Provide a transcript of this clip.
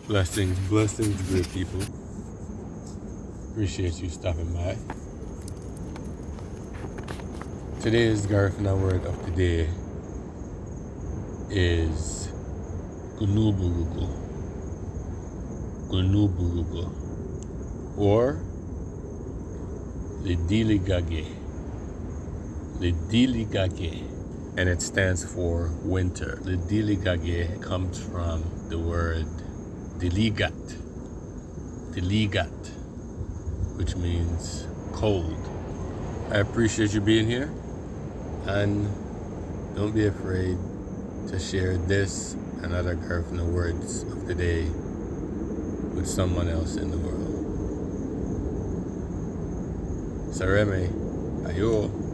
Blessings, blessings, great people. Appreciate you stopping by. Today's Garifuna word of the day is Gunuburugu. Gunuburugu. Or Lidiligagei. Lidiligagei. And it stands for winter. Lidiligagei comes from the word diligat, which means cold. I appreciate you being here, and don't be afraid to share this and other Garifuna words of the day with someone else in the world. Sareme, ayo.